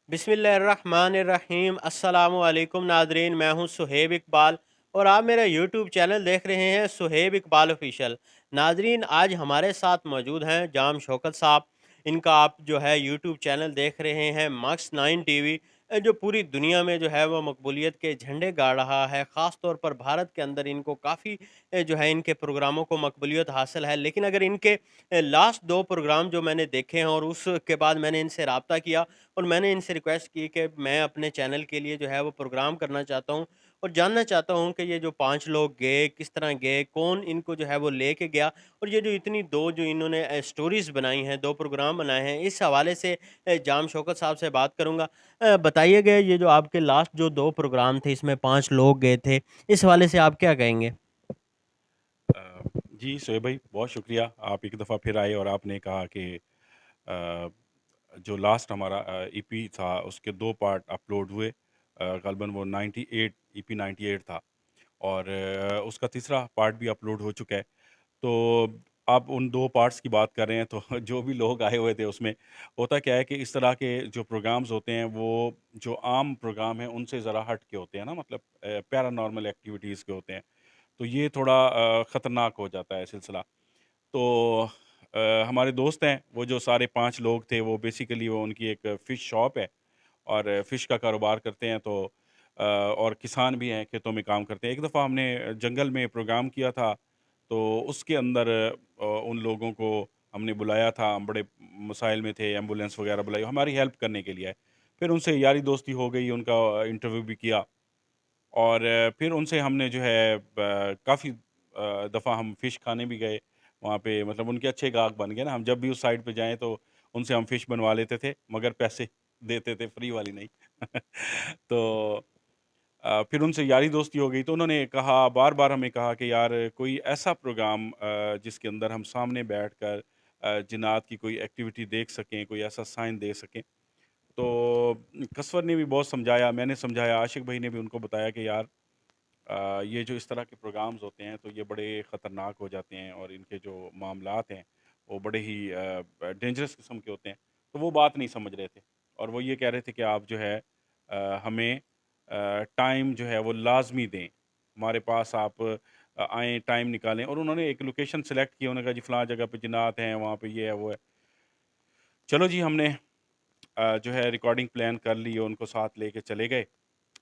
बिस्मिल्लाहिर्रहमानिर्रहीम अस्सलाम वालेकुम नादरीन, मैं हूं सुहेब इकबाल और आप मेरा यूट्यूब चैनल देख रहे हैं सुहेब इकबाल ऑफिशियल। नादरीन, आज हमारे साथ मौजूद हैं जाम शौकत साहब। इनका आप जो है यूट्यूब चैनल देख रहे हैं मक्स 9 टीवी, जो पूरी दुनिया में जो है वो मकबूलियत के झंडे गाड़ रहा है। ख़ास तौर पर भारत के अंदर इनको काफ़ी जो है इनके प्रोग्रामों को मकबूलियत हासिल है। लेकिन अगर इनके लास्ट 2 प्रोग्राम जो मैंने देखे हैं और उसके बाद मैंने इनसे राब्ता किया और मैंने इनसे रिक्वेस्ट की कि मैं अपने चैनल के लिए जो है वो प्रोग्राम करना चाहता हूँ और जानना चाहता हूँ कि ये जो 5 लोग गए, किस तरह गए, कौन इनको जो है वो लेके गया और ये जो इतनी 2 जो इन्होंने स्टोरीज़ बनाई हैं, 2 प्रोग्राम बनाए हैं, इस हवाले से जाम शौकत साहब से बात करूँगा। बताइएगा, ये जो आपके लास्ट जो 2 प्रोग्राम थे, इसमें 5 लोग गए थे, इस हवाले से आप क्या कहेंगे? अ, जी, शोएब भाई, बहुत शुक्रिया। आप एक दफ़ा फिर आए और आपने कहा कि अ, जो लास्ट हमारा ईपी था, उसके 2 पार्ट अपलोड हुए। ग़الباً वो 98 ईपी 98 था और उसका तीसरा पार्ट भी अपलोड हो चुका है। तो आप उन 2 पार्ट्स की बात कर रहे हैं, तो जो भी लोग आए हुए थे, उसमें होता क्या है कि इस तरह के जो प्रोग्राम्स होते हैं, वो जो आम प्रोग्राम हैं, उनसे ज़रा हट के होते हैं ना, मतलब पैरानॉर्मल एक्टिविटीज़ के होते हैं। तो ये थोड़ा ख़तरनाक हो जाता है सिलसिला। तो हमारे दोस्त हैं, वो जो सारे 5 लोग थे, वो बेसिकली वो उनकी एक फ़िश शॉप है और फ़िश का कारोबार करते हैं। तो और किसान भी हैं, खेतों में काम करते हैं। एक दफ़ा हमने जंगल में प्रोग्राम किया था, तो उसके अंदर उन लोगों को हमने बुलाया था। हम बड़े मसाइल में थे, एम्बुलेंस वग़ैरह बुलाई, हमारी हेल्प करने के लिए आए। फिर उनसे यारी दोस्ती हो गई, उनका इंटरव्यू भी किया और फिर उनसे हमने जो है काफ़ी दफ़ा हम फ़िश खाने भी गए वहाँ पे, मतलब उनके अच्छे गाहक बन गए ना। हम जब भी उस साइड पे जाएँ तो उनसे हम फ़िश बनवा लेते थे, मगर पैसे देते थे, फ्री वाली नहीं। तो फिर उनसे यारी दोस्ती हो गई, तो उन्होंने कहा, बार-बार हमें कहा कि यार कोई ऐसा प्रोग्राम जिसके अंदर हम सामने बैठकर जिन्नात की कोई एक्टिविटी देख सकें, कोई ऐसा साइन दे सकें। तो कसवर ने भी बहुत समझाया, मैंने समझाया, आशिक भाई ने भी उनको बताया कि यार ये जो इस तरह के प्रोग्राम्स होते हैं, तो ये बड़े ख़तरनाक हो जाते हैं और इनके जो मामलात हैं, वो बड़े ही डेंजरस किस्म के होते हैं। तो वो बात नहीं समझ रहे थे और वो ये कह रहे थे कि आप जो है हमें टाइम जो है वो लाज़मी दें। हमारे पास आप आएँ, टाइम निकालें और उन्होंने एक लोकेशन सेलेक्ट की, उन्होंने कहा जी फलाँ जगह पे जिन्नात हैं, वहाँ पे ये है, वो है। चलो जी, हमने जो है रिकॉर्डिंग प्लान कर ली और उनको साथ लेके चले गए।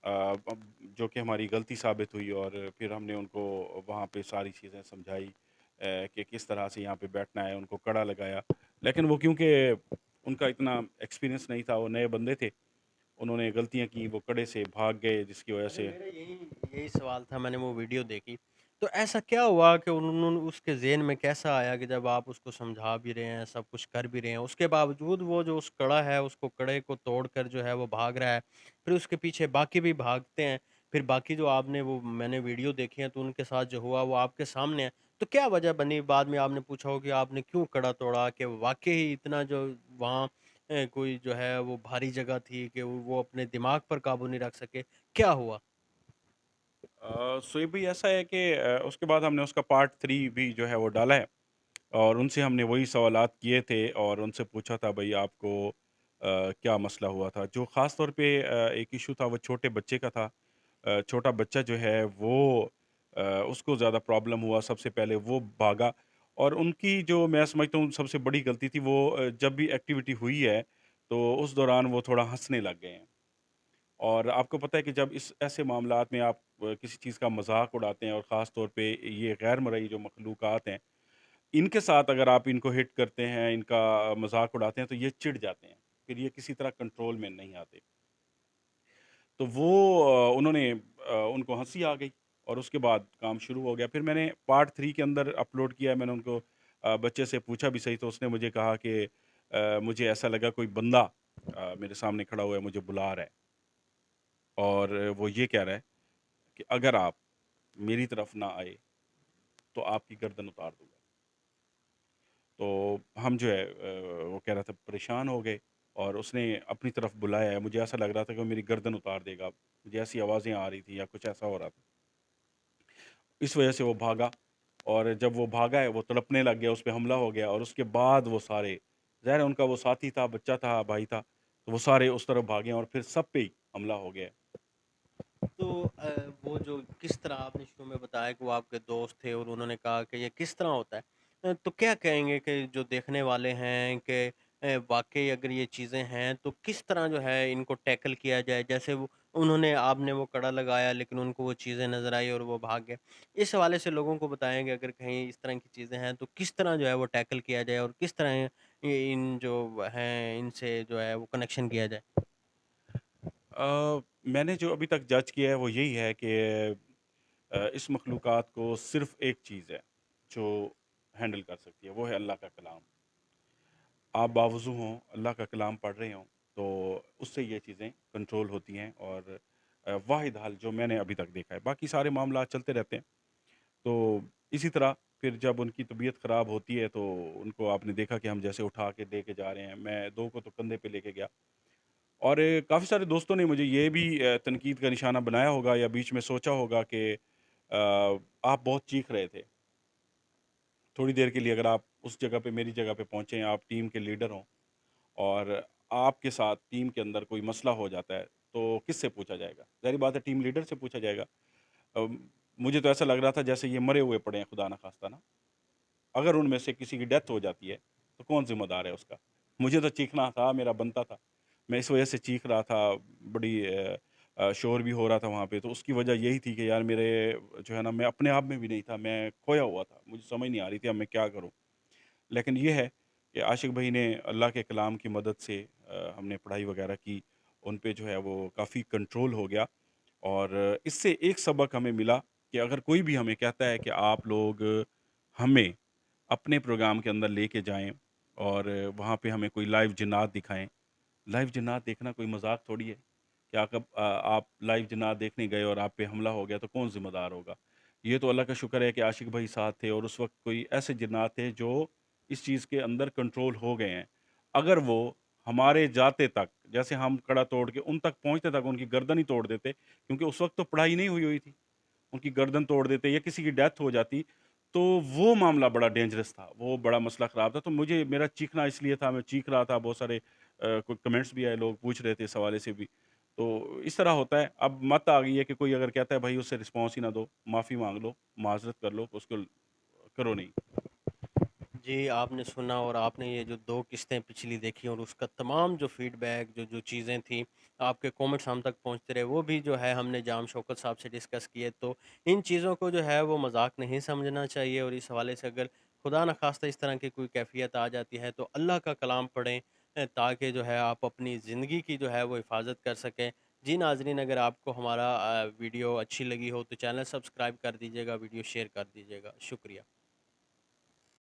अब जो कि हमारी गलती साबित हुई और फिर हमने उनको वहाँ पे सारी चीज़ें समझाई कि किस तरह से यहाँ पे बैठना है, उनको कड़ा लगाया। लेकिन वो क्योंकि उनका इतना एक्सपीरियंस नहीं था, वो नए बंदे थे, उन्होंने गलतियाँ की, वो कड़े से भाग गए जिसकी वजह अरे, से मेरा यही यही सवाल था, मैंने वो वीडियो देखी। तो ऐसा क्या हुआ कि उन्होंने उसके ज़हन में कैसा आया कि जब आप उसको समझा भी रहे हैं, सब कुछ कर भी रहे हैं, उसके बावजूद वो जो उस कड़ा है, उसको कड़े को तोड़कर जो है वो भाग रहा है। फिर उसके पीछे बाकी भी भागते हैं। फिर बाकी जो आपने वो मैंने वीडियो देखी है तो उनके साथ जो हुआ वो आपके सामने है। तो क्या वजह बनी? बाद में आपने पूछा हो कि आपने क्यों कड़ा तोड़ा? कि वाक़ई ही इतना जो वहाँ कोई जो है वो भारी जगह थी कि वो अपने दिमाग पर काबू नहीं रख सके? क्या हुआ? सोई भी ऐसा है कि उसके बाद हमने उसका पार्ट 3 भी जो है वो डाला है और उनसे हमने वही सवालात किए थे और उनसे पूछा था भई आपको क्या मसला हुआ था? जो ख़ास तौर पे एक इश्यू था वो छोटे बच्चे का था। छोटा बच्चा जो है वो उसको ज़्यादा प्रॉब्लम हुआ, सबसे पहले वो भागा और उनकी जो मैं समझता हूँ सबसे बड़ी गलती थी वो जब भी एक्टिविटी हुई है, तो उस दौरान वो थोड़ा हँसने लग गए हैं। और आपको पता है कि जब इस ऐसे मामलात में आप किसी चीज़ का मज़ाक उड़ाते हैं और ख़ास तौर पे ये गैर मरई जो मखलूक़ात हैं, इनके साथ अगर आप इनको हिट करते हैं, इनका मज़ाक उड़ाते हैं, तो ये चिढ़ जाते हैं। फिर ये किसी तरह कंट्रोल में नहीं आते। तो वो उन्होंने उनको हँसी आ गई और उसके बाद काम शुरू हो गया। फिर मैंने पार्ट 3 के अंदर अपलोड किया, मैंने उनको बच्चे से पूछा भी सही, तो उसने मुझे कहा कि मुझे ऐसा लगा कोई बंदा मेरे सामने खड़ा हुआ है, मुझे बुला रहा है और वो ये कह रहा है कि अगर आप मेरी तरफ ना आए, तो आपकी गर्दन उतार दूँगा। तो हम जो है वो कह रहा था परेशान हो गए और उसने अपनी तरफ बुलाया है। मुझे ऐसा लग रहा था कि वो मेरी गर्दन उतार देगा। मुझे ऐसी आवाज़ें आ रही थी या कुछ ऐसा हो रहा था। इस वजह से वो भागा और जब वो भागा है, वो तड़पने लग गया, उस पे हमला हो गया और उसके बाद वो सारे ज़ाहिर है उनका वो साथी था, बच्चा था, भाई था, تو وہ سارے اس طرف بھاگے ہیں اور پھر سب پہ ہی حملہ ہو گیا ہے۔ تو وہ جو کس طرح آپ نے شروع میں بتایا کہ وہ آپ کے دوست تھے اور انہوں نے کہا کہ یہ کس طرح ہوتا ہے، تو کیا کہیں گے کہ جو دیکھنے والے ہیں کہ واقعی اگر یہ چیزیں ہیں تو کس طرح جو ہے ان کو ٹیکل کیا جائے؟ جیسے وہ انہوں نے آپ نے وہ کڑا لگایا لیکن ان کو وہ چیزیں نظر آئی اور وہ بھاگ گئے، اس حوالے سے لوگوں کو بتائیں گے اگر کہیں اس طرح کی چیزیں ہیں تو کس طرح جو ہے وہ ٹیکل کیا جائے اور کس طرح ان جو ہیں ان سے جو ہے وہ کنیکشن کیا جائے؟ میں نے جو ابھی تک جج کیا ہے وہ یہی ہے کہ اس مخلوقات کو صرف ایک چیز ہے جو ہینڈل کر سکتی ہے، وہ ہے اللہ کا کلام۔ آپ باوضو ہوں، اللہ کا کلام پڑھ رہے ہوں، تو اس سے یہ چیزیں کنٹرول ہوتی ہیں، اور واحد حل جو میں نے ابھی تک دیکھا ہے، باقی سارے معاملات چلتے رہتے ہیں۔ تو اسی طرح پھر جب ان کی طبیعت خراب ہوتی ہے تو ان کو آپ نے دیکھا کہ ہم جیسے اٹھا کے لے کے جا رہے ہیں، میں دو کو تو کندھے پہ لے کے گیا، اور کافی سارے دوستوں نے مجھے یہ بھی تنقید کا نشانہ بنایا ہوگا یا بیچ میں سوچا ہوگا کہ آ، آپ بہت چیخ رہے تھے تھوڑی دیر کے لیے، اگر آپ اس جگہ پہ میری جگہ پہ پہنچیں، آپ ٹیم کے لیڈر ہوں اور آپ کے ساتھ ٹیم کے اندر کوئی مسئلہ ہو جاتا ہے تو کس سے پوچھا جائے گا؟ ظاہری بات ہے ٹیم لیڈر سے پوچھا جائے گا۔ ام، مجھے تو ایسا لگ رہا تھا جیسے یہ مرے ہوئے پڑے ہیں، خدا نہ خواستہ نا، اگر ان میں سے کسی کی ڈیتھ ہو جاتی ہے تو کون ذمہ دار ہے اس کا؟ مجھے تو چیخنا تھا، میرا بنتا تھا، میں اس وجہ سے چیخ رہا تھا، بڑی شور بھی ہو رہا تھا وہاں پہ، تو اس کی وجہ یہی تھی کہ یار میرے جو ہے نا، میں اپنے آپ میں بھی نہیں تھا، میں کھویا ہوا تھا، مجھے سمجھ نہیں آ رہی تھی اب میں کیا کروں۔ لیکن یہ ہے کہ عاشق بھائی نے اللہ کے کلام کی مدد سے ہم نے پڑھائی وغیرہ کی، ان پہ جو ہے وہ کافی کنٹرول ہو گیا، اور اس سے ایک سبق ہمیں ملا کہ اگر کوئی بھی ہمیں کہتا ہے کہ آپ لوگ ہمیں اپنے پروگرام کے اندر لے کے جائیں اور وہاں پہ ہمیں کوئی لائیو جنات دکھائیں، لائیو جنات دیکھنا کوئی مذاق تھوڑی ہے کہ آپ لائیو جنات دیکھنے گئے اور آپ پہ حملہ ہو گیا تو کون ذمہ دار ہوگا؟ یہ تو اللہ کا شکر ہے کہ عاشق بھائی ساتھ تھے، اور اس وقت کوئی ایسے جنات تھے جو اس چیز کے اندر کنٹرول ہو گئے ہیں۔ اگر وہ ہمارے جاتے تک، جیسے ہم کڑا توڑ کے ان تک پہنچتے تک ان کی گردن ہی توڑ دیتے، کیونکہ اس وقت تو پڑھائی نہیں ہوئی تھی، ان کی گردن توڑ دیتے یا کسی کی ڈیتھ ہو جاتی، تو وہ معاملہ بڑا ڈینجرس تھا، وہ بڑا مسئلہ خراب تھا۔ تو مجھے میرا چیخنا اس لیے تھا، میں چیخ رہا تھا، بہت سارے کوئی کمنٹس بھی آئے، لوگ پوچھ رہے تھے اس حوالے سے بھی۔ تو اس طرح ہوتا ہے، اب مت آ گئی ہے کہ کوئی اگر کہتا ہے بھائی اس سے رسپانس ہی نہ دو، معافی مانگ لو، معذرت کر لو، اس کو کرو نہیں۔ جی، آپ نے سنا اور آپ نے یہ جو 2 قسطیں پچھلی دیکھی اور اس کا تمام جو فیڈ بیک جو چیزیں تھیں، آپ کے کامنٹس ہم تک پہنچتے رہے، وہ بھی جو ہے ہم نے جام شوکت صاحب سے ڈسکس کیے۔ تو ان چیزوں کو جو ہے وہ مذاق نہیں سمجھنا چاہیے، اور اس حوالے سے اگر خدا نخواستہ اس طرح کی کوئی کیفیت آ جاتی ہے تو اللہ کا کلام پڑھیں، تاکہ جو ہے آپ اپنی زندگی کی جو ہے وہ حفاظت کر سکیں۔ جی ناظرین، اگر آپ کو ہمارا ویڈیو اچھی لگی ہو تو چینل سبسکرائب کر دیجیے گا، ویڈیو شیئر کر دیجیے گا۔ شکریہ۔